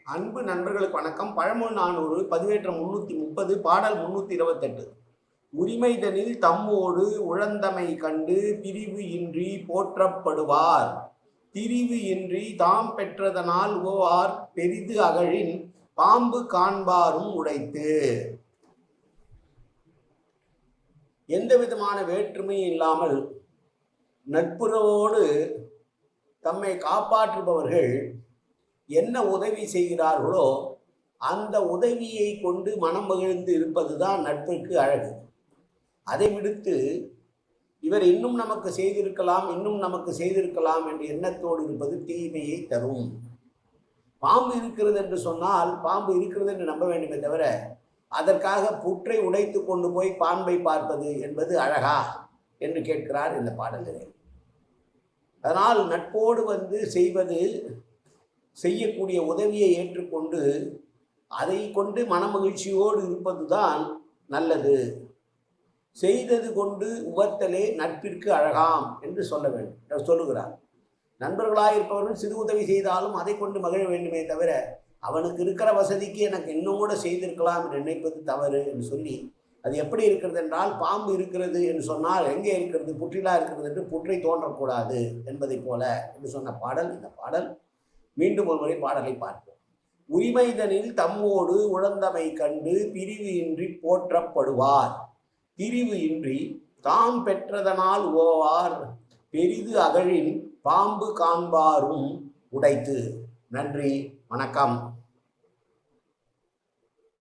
அன்பு நண்பர்களுக்கு வணக்கம். பழமொழி 400 பதிவேற்றம் 330 பாடல் 328. உரிமைதனில் தம்மோடு உழந்தமை கண்டு பிரிவு இன்றி போற்றப்படுவார். திரிவு இன்றி தாம் பெற்றதனால் ஓவார் பெரிது அகழின் பாம்பு காண்பாரும் உடைத்து. எந்த விதமான வேற்றுமையும் இல்லாமல் நட்புறவோடு தம்மை காப்பாற்றுபவர்கள் என்ன உதவி செய்கிறார்களோ அந்த உதவியை கொண்டு மனம் மகிழ்ந்து இருப்பதுதான் நட்பிற்கு அழகு. அதை விடுத்து இவர் இன்னும் நமக்கு செய்திருக்கலாம் என்ற எண்ணத்தோடு இருப்பது தீமையை தரும். பாம்பு இருக்கிறது என்று சொன்னால் பாம்பு இருக்கிறது என்று நம்ப வேண்டுமே தவிர அதற்காக புற்றை உடைத்து கொண்டு போய் பாம்பை பார்ப்பது என்பது அழகா என்று கேட்கிறார் இந்த பாடலில். அதனால் நட்போடு செய்யக்கூடிய உதவியை ஏற்றுக்கொண்டு அதை கொண்டு மனமகிழ்ச்சியோடு இருப்பது தான் நல்லது. செய்தது கொண்டு உவர்த்தலே நட்பிற்கு அழகாம் என்று சொல்லுகிறார். நண்பர்களாயிருப்பவர்கள் சிறு உதவி செய்தாலும் அதை கொண்டு மகிழ வேண்டுமே தவிர அவனுக்கு இருக்கிற வசதிக்கு எனக்கு இன்னும் கூட செய்திருக்கலாம் என்று நினைப்பது தவறு என்று சொல்லி, அது எப்படி இருக்கிறது என்றால், பாம்பு இருக்கிறது என்று சொன்னால் எங்கே இருக்கிறது, புற்றிலா இருக்கிறது என்று புற்றை தோன்றக்கூடாது என்பதை போல என்று சொன்ன பாடல் இந்த பாடல். மீண்டும் ஒரு முறை பாடலை பார்ப்போம். உரிமைதனில் தம்மோடு உழந்தமை கண்டு பிரிவு இன்றி போற்றப்படுவார். திரிவு இன்றி தாம் பெற்றதனால் ஓவார் பெரிது அகழின் பாம்பு காண்பாரும் உடைத்து. நன்றி, வணக்கம்.